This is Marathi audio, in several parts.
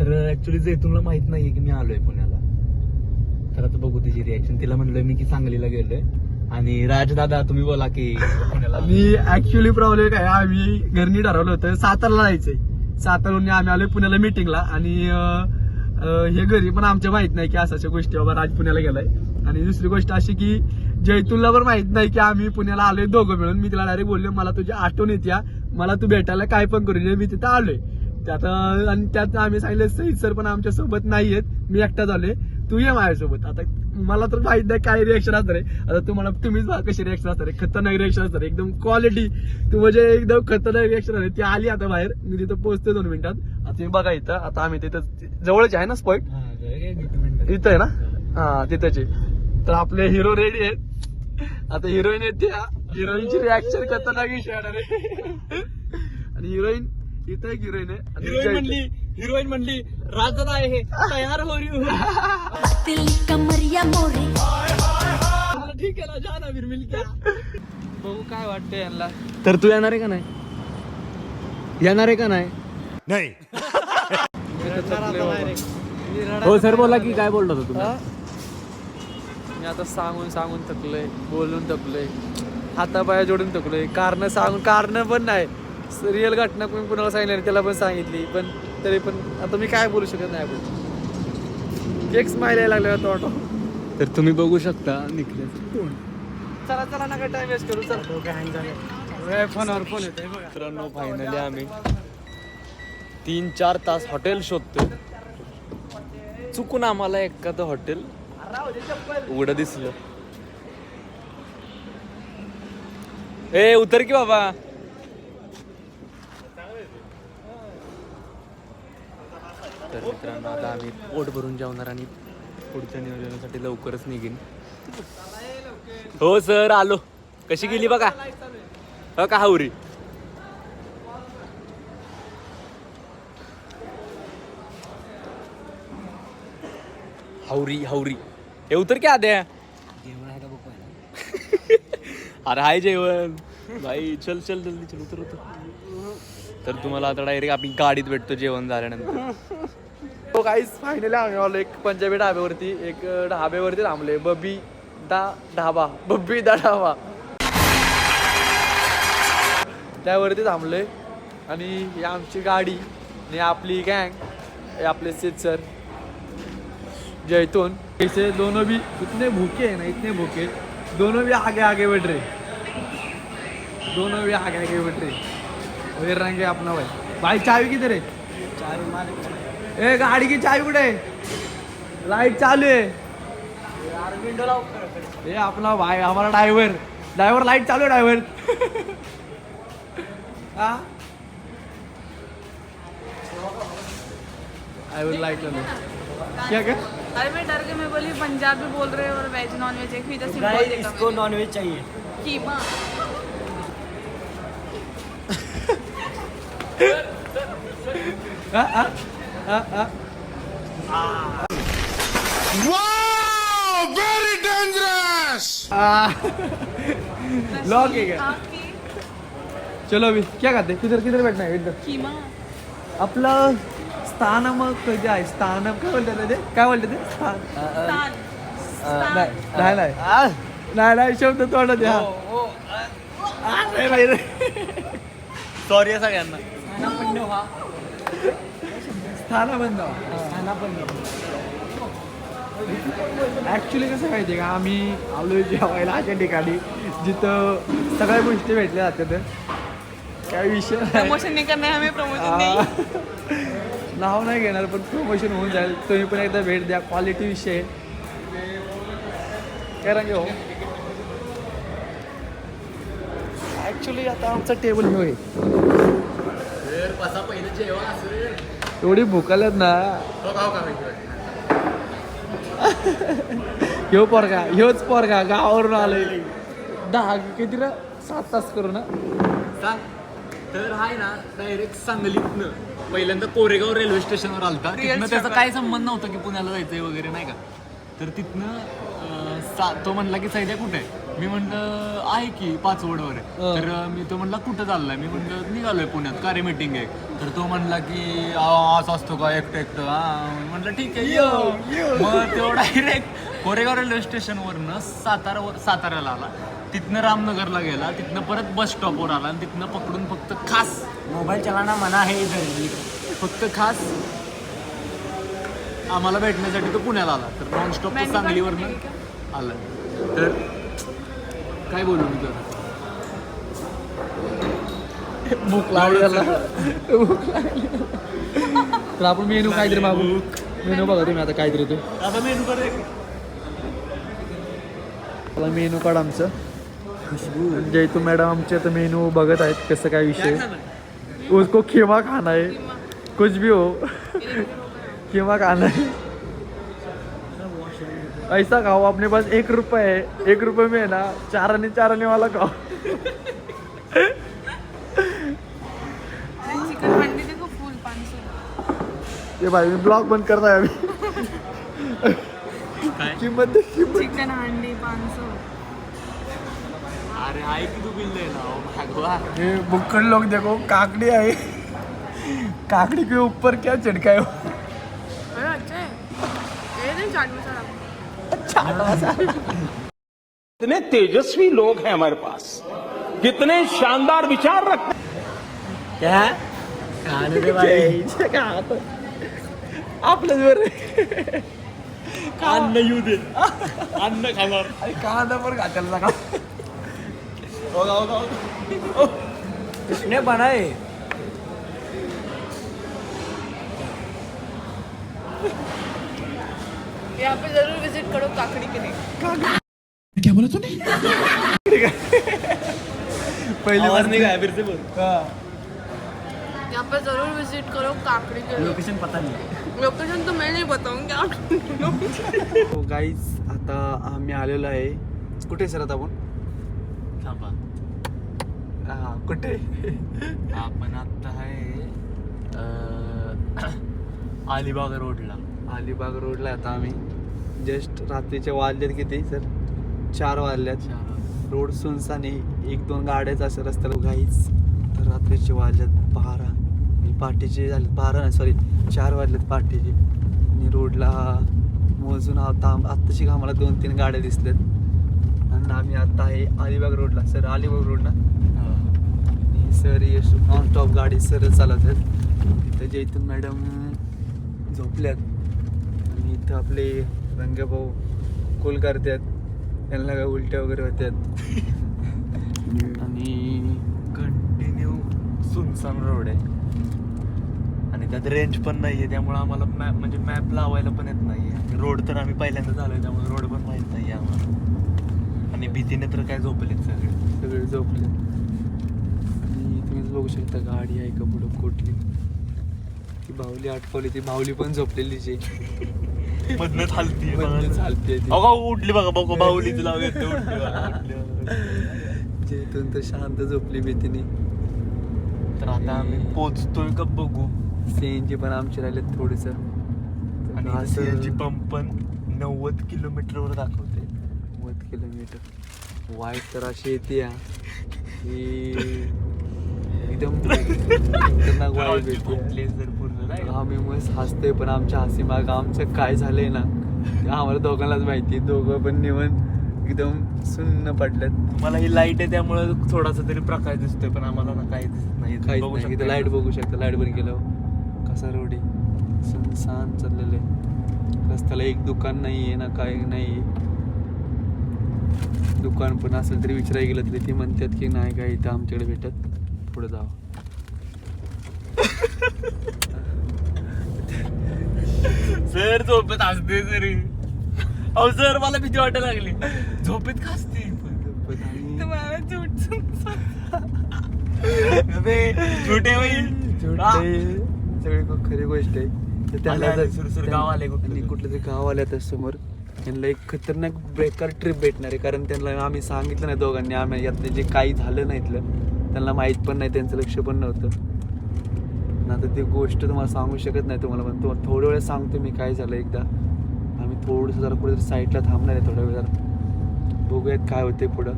तर ऍक्च्युली जैतूनला माहित नाहीये की मी आलोय पुण्याला. तर आता बघू तिची रिॲक्शन. तिला म्हणलोय मी की सांगलीला गेलोय. आणि राजदादा तुम्ही बोला की पुण्याला. मी ऍक्च्युली प्रॉब्लेम काय, आम्ही घरनी ठरवलं होतं सातारला जायचंय. सातारहून आम्ही आलोय पुण्याला मीटिंगला. आणि हे घरी पण आमच्या माहित नाही की अशा गोष्टी बाबा राज पुण्याला गेलाय. आणि दुसरी गोष्ट अशी की जैतूनला पण माहित नाही की आम्ही पुण्याला आलोय दोघं मिळून. मी तिला डायरेक्ट बोललो मला तुझी आठवण येते, मला तू भेटायला काय पण करू नये, मी तिथं आलोय. त्यात आणि त्यात आम्ही सांगितलं सईद सर पण आमच्या सोबत नाहीयेत, मी एकटाच आलोय, तू ये माझ्यासोबत. आता मला तर माहित नाही काय रिएक्शन असणार आहे. आता तुम्हाला तुम्हीच कशी रिएक्शन असणार आहे. खतरनाक रिएक्शन असणार आहे, एकदम क्वालिटी. तू म्हणजे एकदम खतरनाक रिएक्शन आहे. ती आली आता बाहेर, मी तिथं पोहोचते 2 मिनिटात. आता तुम्ही बघा इथं, आता आम्ही तिथं जवळच आहे ना स्पॉट, इथं आहे ना, हा तिथंच आहे. तर आपले हिरो रेडी आहेत. आता हिरोईन येते, हिरोईनची रिॲक्शन खतरनाक विषय आहे. आणि हिरोईन इथं एक हिरोईन आहे. हिरोईन म्हणली राजदादा आहे तयार हो रही हूं. कमरिया मोरी ठीक आहे ना, जा ना फिर मिल क्या. बघू काय वाटतंय यांना. तर तू येणार आहे का नाही, येणार आहे का नाही. हो सर बोला की काय बोलत होता तुम्ही. मी आता सांगून थकलोय, बोलून थकलोय, हातापाया जोडून थकलोय. कारण पण नाही, रिअल घटना कोणी कुणाला सांगितली त्याला पण सांगितली, पण तरी पण आता मी काय बोलू शकत नाही. आपण एक स्माइल यायला लागले होता ऑटो. तर तुम्ही बघू शकता निखिल. चला नका टाइम वेस्ट करू. चला फोनवर फोन येतोय बघा. मित्रांनो फायनली आम्ही 3-4 तास हॉटेल शोधतोय. चुकून आम्हाला एखादं हॉटेल उघडं दिसलं. ए उतर की बाबा. तर मित्रांनो आता आम्ही पोट भरून जेवणार आणि पुढच्या नियोजनासाठी लवकरच निघीन. हो सर आलो. कशी गेली बघा का हावरी. हावरी हे उतर क्या द्या. अरे हाय जेवण भाई. चल जल्दी चल उतर. तर तुम्हाला आता डायरेक्ट आपण गाडीत भेटतो जेवण झाल्यानंतर. हो गाईस, फायनली आम्ही आलो एक पंजाबी ढाब्यावरती. एक ढाब्यावरती थांबले, बब्बी दा ढाबा. त्यावरती थांबलोय. आणि ही आमची गाडी आणि आपली गँग, हे आपले सिद्ध सर जैतून. ऐसे दोनों भी इतने भूखे हैं ना, इतने भूखे. दोनों भी आगे बढ़ रहे. वगैरे रंगे अपना भाई चावी किधर है. ए गाड़ी की चावी कुठे आहे. लाइट चालू है. ये अपना भाई हमारा ड्राइवर लाइट चालू है. ड्राइवर आई विल लाइट क्या. अरे मैं डर के मैं बोली पंजाबी बोल रहे हैं और वेज नॉन वेज एक भी तो सिंपल इसको नॉन वेज चाहिए. कीमा. Very dangerous. लॉक है क्या. चलो अभी क्या खाते. किधर बैठना है. इधर कीमा. आपलं स्थानम कधी आहे. स्थानम काय बोलतात ते. नाही शब्द तोंडात द्या. सॉरी सगळ्यांना. स्थानबंद. ऍक्च्युली कसं माहिती का, आम्ही आलोय जेवायला अशा ठिकाणी जिथं सगळ्या गोष्टी भेटल्या जातात. काय विषय प्रमोशन नहीं करना है हमें. प्रमोशन नहीं. नाव नाही घेणार पण प्रमोशन होऊन जाईल. तुम्ही पण एकदा भेट द्या. क्वालिटी विषय काय रंगे हो. ऍक्च्युली आता आमचा टेबल हे आहे. एवढी भूकालत ना. ह्योच पोरगा गावावरून आलोय. 10 किती ना 7 तास करू ना. तर हाय ना डायरेक्ट सांगलीतनं पहिल्यांदा कोरेगाव रेल्वे स्टेशनवर आलता. तिथनं त्याचा काय संबंध नव्हता की पुण्याला जायचंय वगैरे नाही का. तर तिथनं तो म्हणला की सैद्या कुठे आहे. मी म्हणलं आहे की पाचवडवर आहे. तर मी तो म्हणला कुठं चाललाय. मी म्हणलं निघालोय पुण्यात, का रे मीटिंग आहे. तर तो म्हणला की असं असतो का एकटं एकटं. हा म्हणलं ठीक आहे ये. मग तो डायरेक्ट कोरेगाव रेल्वे स्टेशनवरनं साताऱ्याला आला. तिथनं रामनगरला गेला, तिथनं परत बस स्टॉपवर आला आणि तिथनं पकडून फक्त खास मोबाईल चलाना मना है इधर. फक्त खास आम्हाला भेटण्यासाठी तो पुण्याला आला. तर नॉनस्टॉप Menu card सांगलीवरनं भेटली का? आला. तर काय बोलू मी तर भूक लागली त्याला. तर आपण मेनू काहीतरी मागू. मेनू बघा तुम्ही आता काहीतरी ते आता मेनू कडे मेनू कार्ड आमचं. जयतू मॅडम आमचे आता मेनू बघत आहेत कसं काय विषय. उसको खिमा खाना है, कुछ भी हो खिमा खाना है. ऐसा खाओ अपने पास 1 रुपये है, 1 रुपये में है ना 4 आने वाला खाओ. चिकन हंडी देखो फुल 500. ये भाई मी ब्लॉग बंद करता है अभी. किंमत दे, किंमत. चिकन हंडी 500. अरे आहे की तू बिल द्यायला भागवा. ये बुक्कड़ लोग देखो काकड़ी आई. काकड़ी के ऊपर क्या छिड़का है. अरे अच्छा है. ये नहीं चाट मसाला. कितने तेजस्वी लोग हैं हमारे पास, कितने शानदार विचार रखते हैं. क्या खाने दे भाई. आपलंच बरं. अन्न येऊ दे. अन्न खाणार. अरे कांदा पण खात्याला नका. किसने बनाए. यहाँ पे जरूर विजिट करो काकड़ी के लिए. पहिली आवाज नाही काय फिर से बोल. यहाँ पे जरूर विजिट करो काकड़ी के लिए. लोकेशन पता नहीं. लोकेशन तो मैं नहीं बताऊंगी आप. गाईज आता आम्ही आलेलो आहे. कुठे सर आता आपण. थांबा. हा कुठे. आपण आता आहे अलिबाग रोडला. अलिबाग रोडला आता आम्ही. जस्ट रात्रीचे वाजलेत किती सर 4 वाजल्यात. रोड सुनसान आहे. 1-2 गाड्याच असं रस्त्याला गाईच. तर रात्रीचे वाजल्यात 12 आणि पहाटेचे झालेत 12 नाही सॉरी 4 वाजलेत पहाटेचे. आणि रोडला मोजून आत्ताशी आम्हाला 2-3 गाड्या दिसल्यात. आणि आम्ही आता आहे अलिबाग रोडला. सर अलिबाग रोड ना. आणि सर यश नॉन स्टॉप गाडी सरळ चालत आहेत. तर जयतून मॅडम झोपल्यात. आणि इथं आपले रंगभाऊ कूल करतात. त्यांना काय उलट्या वगैरे होत्यात. आणि कंटिन्यू सुनसान रोड आहे आणि त्यात रेंज पण नाही आहे. त्यामुळे आम्हाला मॅप म्हणजे मॅप लावायला पण येत नाही आहे. रोड तर आम्ही पहिल्यांदा झालोय त्यामुळे रोड पण माहीत नाही आहे आम्हाला. आणि भीतीने तर काय झोपलेत सगळे झोपले. आणि तुम्हीच बघू शकता गाडी आहे का पुढं कुठली. ती बाहुली आटकवली. ती बाहुली पण झोपलेलीच आहे. मधनं चालती चालते ती. उठली बघा बघा बाहुली तुला उठली बघा. जेथून तर शांत झोपली भीतीने. तर आता आम्ही पोचतोय का बघू. सीएनजी पण आमची राहिलेत थोडस. आणि CNG पंप पण 90 किलोमीटरवर दाखवते. 90 किलोमीटर. वाईट तर अशी येते की एकदम खतरनाक वाईट येते. आम्ही मस्त हसतोय पण आमच्या हसी माग आमचं काय झालंय ना ते आम्हाला दोघांनाच माहिती. दोघं पण निवण एकदम सुन्न पडल्यात. मला ही लाईट आहे त्यामुळे थोडासा तरी प्रकाश दिसतोय पण आम्हाला ना काही दिसत नाही. काहीच बघू नाही. शकता. इथं लाईट बघू शकता. लाईट बंद केलं कसा रोड आहे. सुनसान चाललेलं आहे. रस्त्याला एक दुकान नाही आहे ना काय नाही. दुकान पण असेल तरी विचारायला गेलं तरी ते म्हणतात की नाही काय इथं आमच्याकडे भेटत. पुढे जावं. सर झोपेत हसते सरी. अहो सर मला भीती वाटायला लागली. झोपेत का हसते. तुम्हाला झूठ छोटे सगळी खूप खरी गोष्ट आहे. तर त्याला आले, सुरसुर गाव आले कुठलं आणि तरी. कुठलं तरी गाव आलं त्या समोर. त्यांना एक खतरनाक बेकार ट्रिप भेटणार आहे. कारण त्यांना आम्ही सांगितलं नाही दोघांनी. आम्ही यातले जे काही झालं नाही इथलं त्यांना माहीत पण नाही. त्यांचं लक्ष पण नव्हतं. आता ती गोष्ट तुम्हाला सांगू शकत नाही तुम्हाला. पण तुम्हाला थोड्या वेळा सांगतो मी काय झालं. एकदा आम्ही थोडंसं जरा कुठेतरी साईडला थांबणार आहे थोड्या वेळ. जरा बघूयात काय होते पुढं.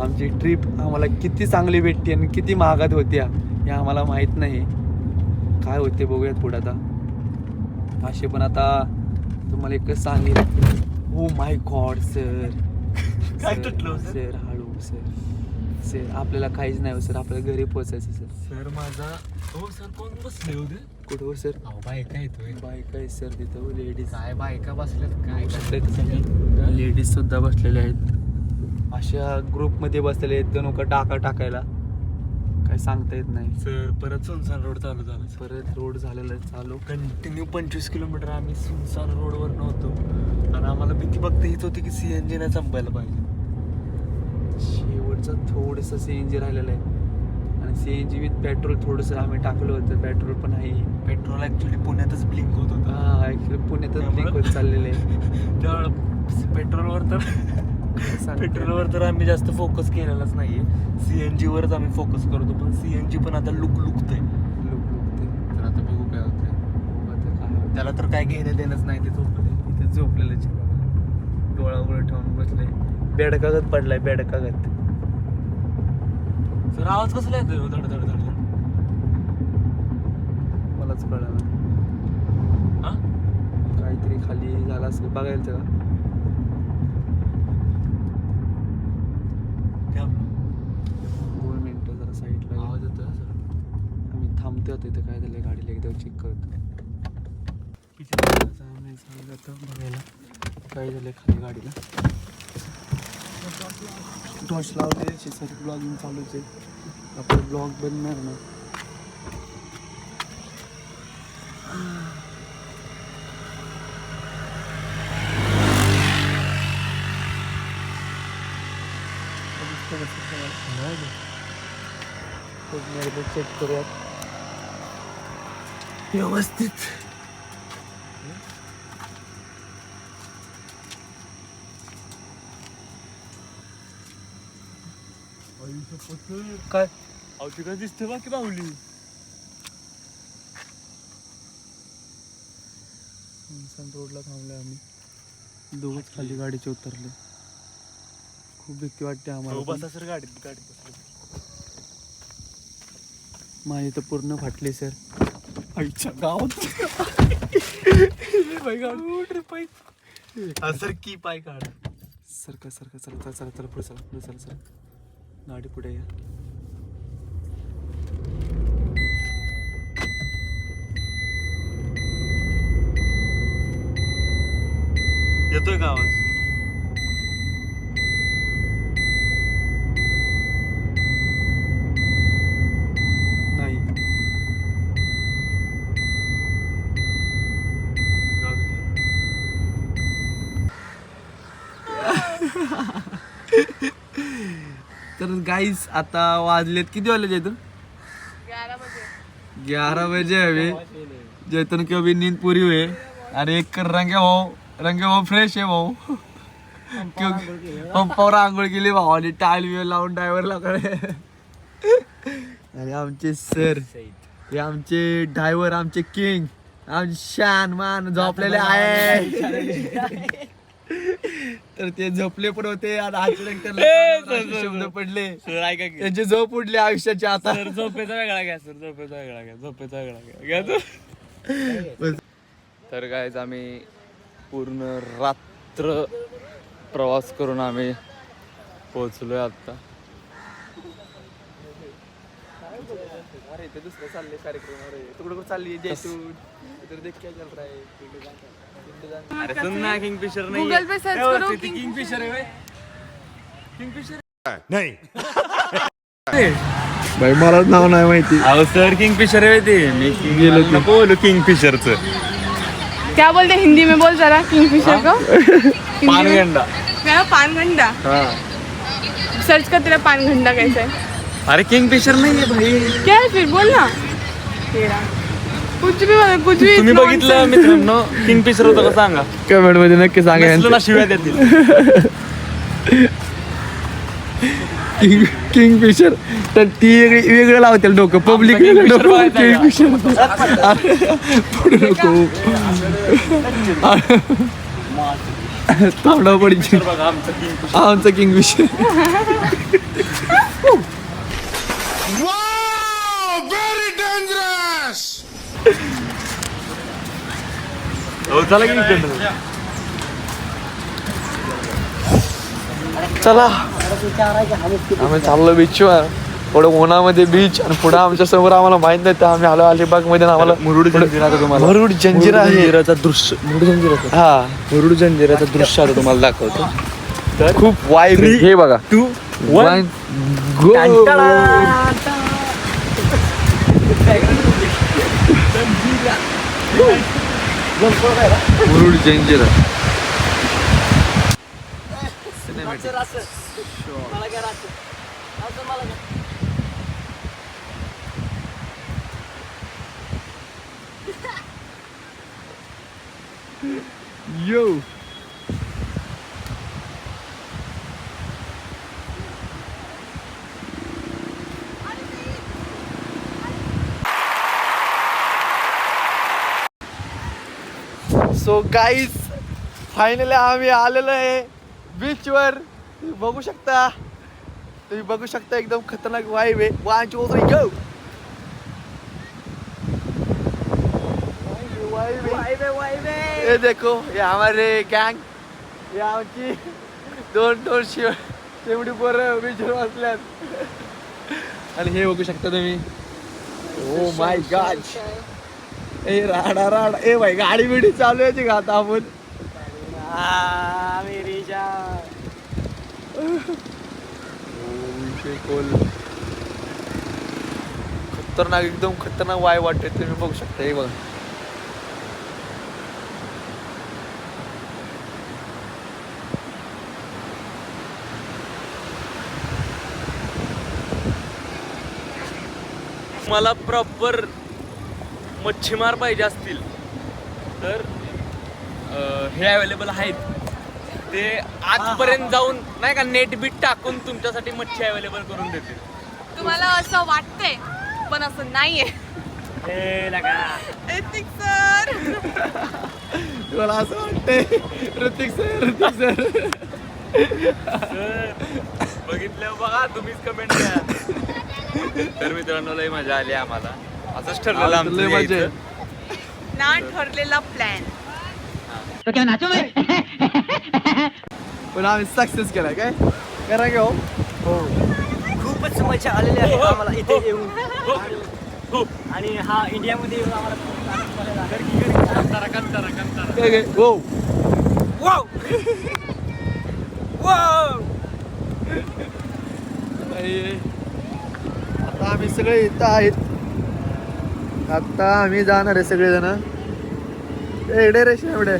आमची ट्रिप आम्हाला किती चांगली भेटते आणि किती महागात होत्या हे आम्हाला माहीत नाही. काय होते बघूयात पुढं आता. असे पण आता तुम्हाला एकच सांगेल. ओ माय गॉड सर, काय तुटलं सर हळू सर आपल्याला काहीच नाही सर, आपल्याला घरी पोहोचायचं सर. सर माझा हो सर कोण बसले होते कुठं सर? बायका येतोय बायका आहे सर तिथं, लेडीज काय बायका बसल्यात काय लेडीज सुद्धा बसलेले आहेत. अशा ग्रुपमध्ये बसलेले आहेत दोन टाका टाकायला. काय सांगता येत नाही. सर परत सुनसान रोड चालू झाला परत रोड झालेला आहे चालू. कंटिन्यू 25 किलोमीटर आम्ही सुनसान रोडवर नव्हतो आणि आम्हाला भीती फक्त हीच होती की CNG नाही संपायला पाहिजे. शेवटचं थोडंसं CNG राहिलेलं आहे आणि CNG विथ पेट्रोल थोडंसं आम्ही टाकलं होतं. पेट्रोल पण आहे. पेट्रोल ऍक्च्युली पुण्यातच ब्लिंक होत होतं. हा ऍक्च्युली पुण्यातच ब्लिंक होत चाललेलं आहे. त्यावेळेला पेट्रोलवर तर आम्ही जास्त फोकस केलेलाच नाहीये. CNG वरच आम्ही फोकस करतो, पण CNG पण आता लुकते. तर आता बघू काय होतंय. त्याला तर काय घेणं देणंच नाही. ते झोपले इथे झोपलेलं डोळा उघडं ठेवून बसले. बेडकागत पडलाय बेडकागत. सर आवाज कसला येतोय धड धड धड? मलाच कळलं हा काहीतरी खाली झालं असेल बघायला का. 2 मिनिटं जरा साईडला आवाज येतोय सर. आम्ही थांबतो आता इथं. काय झालं गाडीला एकदा चेक करतो. बघायला काय झालं खाली गाडीला. टॉर्च लावले सर. ब्लॉगिंग चालूच आहे. आपलं ब्लॉग बनणार ना. चेक करूयात व्यवस्थित. काय अवती काय दिसते बा की बाहुली. रोडला थांबलोय आम्ही. दोघंच खाली गाडीचे उतरले. खूप भीती वाटते आम्हाला. बसा सर गाडीत बसले. माझी तर पूर्ण फाटली सर. आईच्या गावात सर की पाय काढ. सरका सरका चला चला चला पुढे चला पुढे चला चला. गाडी पुढे या. येतोय का आवाज? नाही. तर गाईस आता वाजलेत किती वाजले इथून? 11 बजे हवे. जैतून की अभी नींद पूरी हुई आणि एक रंगे भाऊ फ्रेश आहे भाऊ. पंपावर आंघोळ केली भाऊ आणि टाईल बिल लावून ड्रायव्हरला कडे. आणि आमचे सर हे आमचे ड्रायव्हर आमचे किंग आमचे शान मान झोपलेले आहे. तर ते झोपले पण होते आणि अचानक त्यांना शब्द पडले. त्यांची झोप उडली आयुष्याची. आता झोपेचा वेगळा घ्या सर. झोपेचा वेगळा घ्या. तर काय आम्ही पूर्ण रात्र प्रवास करून आम्ही पोहोचलोय आता. अरे ते दुसरं चालले कार्यक्रम. तुकडं चालली जैतून. अरे सुन ना किंगफिशर नाही. गूगल पे सर्च करो किंगफिशर आहे. किंगफिशर भाई मला नाव नाही माहिती. अहो सर किंगफिशर आहे ते. मी गेलो बोलू किंगफिशरचं. क्या बोलते हिंदी में बोल जरा किंगफिशर को. पानगंडा. क्या पानगंडा? सर्च कर तेरा पानगंडा कैसा है. अरे किंगफिशर नाही आहे भाई. क्या है फिर बोल ना. तेरा कुछ भी तुम्ही बघितलं मित्रांनो किंगफिशर होतं का सांगा कमेंट मध्ये नक्की सांगा. तुला शिव्या देतील. किंगफिशर तर ती वेगळं लावतील डोकं. पब्लिक किंगफिशर पुढे नको. तोंडावर पडीची बघा आमचं आमचं किंगफिशर. हो चला की इकडनं. चला आम्ही चाललो बीचवर. थोडं उन्हामध्ये बीच आणि पुढे आमच्या समोर आम्हाला माहित नाही तर आम्ही आलो अलिबाग मध्ये. आम्हाला मुरुड जंजिराचं तुम्हाला मुरुड जंजिरा आहे. जंजिराचं दृश्य मुरुड जंजिराचं हा मुरुड जंजिराचं दृश्य आता तुम्हाला दाखवतो. तर खूप वाईब हे बघा. 2 1 go. Murud Janjira. Yo. So guys finally आम्ही आलेलो आहे बीचवर. तुम्ही बघू शकता एकदम खतरनाक वाईब आहे. 1 2 3 गो. ये देखो ये हमारे गँग. हे आमची दोन शेवटी पोरं बीचवर बसल्यात. आणि हे बघू शकता तुम्ही. Oh my God. ए राडा ए भाई गाडी बिडी चालू आहे का आता आपण. खतरनाक एकदम खतरनाक वाय वाटते. तुम्ही बघू शकता. हे बघा मला प्रॉपर मच्छीमार पाहिजे असतील तर हे अवेलेबल आहेत. ते आजपर्यंत जाऊन नाही का नेट बीट टाकून तुमच्यासाठी मच्छी अवेलेबल करून देतील. तुम्हाला असं वाटतंय पण असं नाहीये. ऋतिक सर तुम्हाला असं वाटतंय ऋतिक सर बघितलं बघा तुम्हीच कमेंट करा. तर मित्रांनो लय मजा आली आम्हाला. असंच ठरलेलं आमचं यायचं. ना ठरलेला प्लॅन. पण आम्ही सक्सेस केलाय. काय करा घेऊ. खूपच मजा आलेली आहे आम्हाला इथे येऊन. आणि हा इंडियामध्ये येऊन आम्हाला काय काय हो आता आम्ही सगळे इथं आहेत. आता आम्ही जाणार आहे सगळेजण. एवढे रेशन एवढे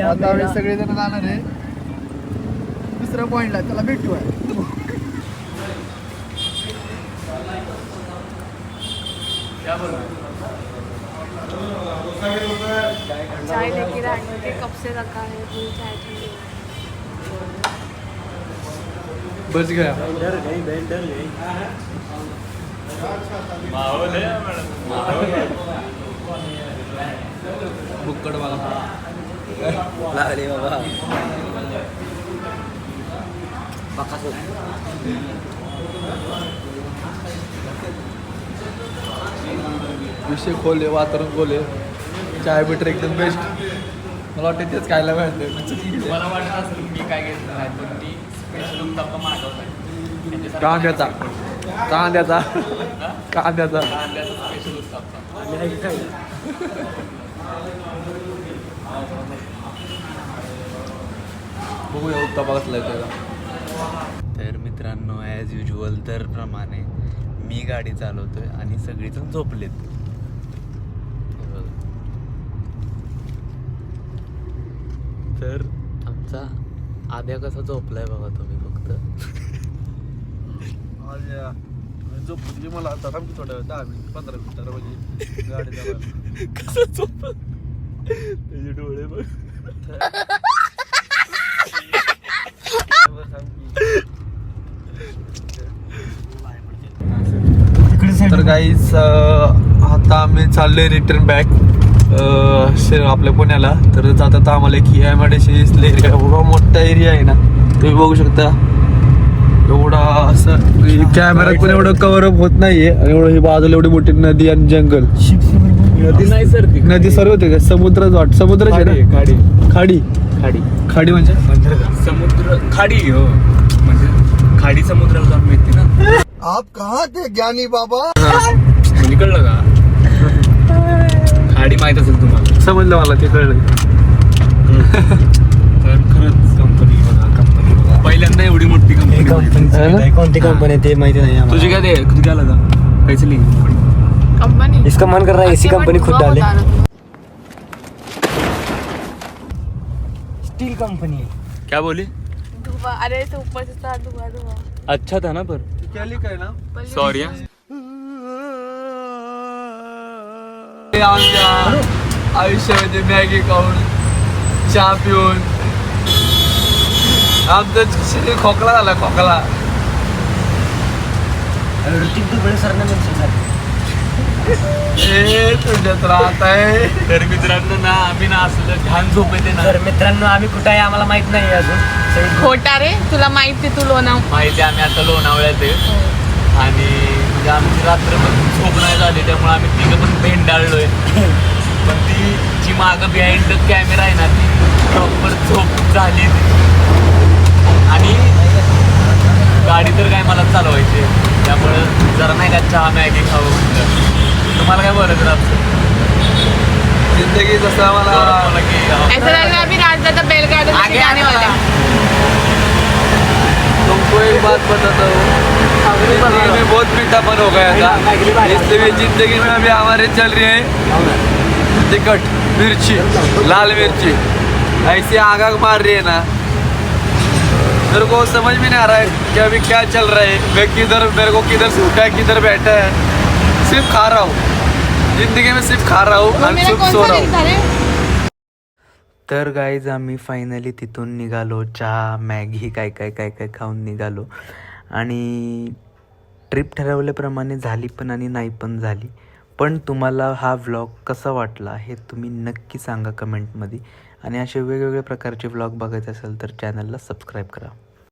आता आम्ही सगळेजण जाणार आहे दुसऱ्या पॉइंटला. त्याला भेटू आहे. चाय लेके रहने के कब से रखा है फुल चाय ठंडी. बस गया. बुक्कड बघा लागले बाबा. विषय खोले वातावरण खोले. चाय बिटर एकदम बेस्ट. मला वाटतं तेच खायला मिळतं. मला वाटत असेल मी काय घेतलं नाही पण ती स्पेशल उत्तप्पा मागवला. कांद्याचा कांद्याचा कांद्याचा स्पेशल उत्तप्पा. बघूया उत्तप्पा कसला आहे त्याला. तर मित्रांनो ॲज युजल दरप्रमाणे मी गाडी चालवतोय आणि सगळीजण झोपलेत. तर आमचा आद्या कसा झोपलाय बघा तुम्ही फक्त. झोपून घे मला आता थांब थोड्या 10 मिनिट 15 मिनिटाला म्हणजे गाडी चालवायला. कसं झोप त्याचे डोळे बघ. तर गाईज आता आता आम्ही चाललोय रिटर्न बॅक आपल्या पुण्याला. तर जाता आम्हाला एक एमआयडीसी एरिया, एवढा मोठा एरिया आहे ना, तुम्ही बघू शकता. एवढा असं कॅमेऱ्यात पण एवढं कव्हर अप होत नाहीये. आणि एवढं ही बाजूला एवढी मोठी नदी आणि जंगल. नदी नाही सर ती नदी सर्व होते का? समुद्रच वाट समुद्रच आहे ना? खाडी खाडी खाडी खाडी म्हणजे समुद्र खाडी हो, म्हणजे खाडी समुद्राला जाऊन मिळते ना. आप कहाँ थे ज्ञानी बाबा? म्हणजे कळलं का? खाडी माहित असेल तुम्हाला. समजलं मला, ते कळलं. तर खरंच कंपनी बघा पहिल्यांदा एवढी मोठी कंपनी. कोणती कंपनी ते माहिती नाही आम्हाला. तुझी काय ते तू क्या लगा कैसे ली कंपनी इसका मन कर रहा है इसी कंपनी खुद डाले. स्टील कंपनी है. क्या बोली? धुआं, अरे तो ऊपर से था धुआं धुआं. अच्छा था ना पर क्या लिखा आहे ना? सॉरी आमच्या आयुष्यामध्ये मॅगी खाऊन चहा पिऊन आमचं शरीर खोकला झाला, खोकला. ऋतिक दुबळे सरना मेन्शन झाले. तुझ्यात राहत आहे. तर मित्रांनो ना आम्ही ना असलं घाण झोप येते ना. तर मित्रांनो आम्ही कुठे आहे आम्हाला माहित नाही अजून. खोटा रे, तुला माहिती तू लोणाव. माहिती आम्ही आता लोणावळ्यात आहे आणि म्हणजे आमची रात्र पण झोप नाही झाली, त्यामुळे आम्ही तिघं पण भेंडाळलोय. पण ती जी मागं बिहाइंड कॅमेरा आहे ना ती प्रॉपर झोप झाली. आणि गाडी तर काय मला चालवायची, त्यामुळं जरा नाही का चहा मॅगी खावं म्हटलं. तुम्हाला काय बोलायचं रात्र जिंदगी जसं आम्हाला की ऐसा लग रहा है अभी रात ज्यादा बेलगाड़ी से जाने वाले हैं. तुमको एक बात बताता हूँ, जिंदगी में बहुत मीठापन हो गया था, इसलिए जिंदगी में अभी हमारे चल रही है तिखट मिर्ची, लाल मिर्ची ऐसी आग मार रही है ना. मेरे को समझ में नहीं आ रहा है कि अभी क्या चल रहा है. मैं किधर, मेरे को किधर सूखा है किधर बैठा है. सिर्फ खा रहा हूँ जिंदगी में, सिर्फ खा रहा हूँ आणि सिर्फ सो रहा हूँ. तर गाईज आम्ही फायनली तिथून निघालो. चहा मॅगी काय काय काय काय खाऊन निघालो. आणि ट्रिप ठरवल्याप्रमाणे झाली पण आणि नाही पण झाली. पण तुम्हाला हा व्लॉग कसा वाटला हे तुम्ही नक्की सांगा कमेंटमध्ये. आणि असे वेगवेगळ्या प्रकारचे व्लॉग बघायचे असेल तर चॅनलला सबस्क्राईब करा.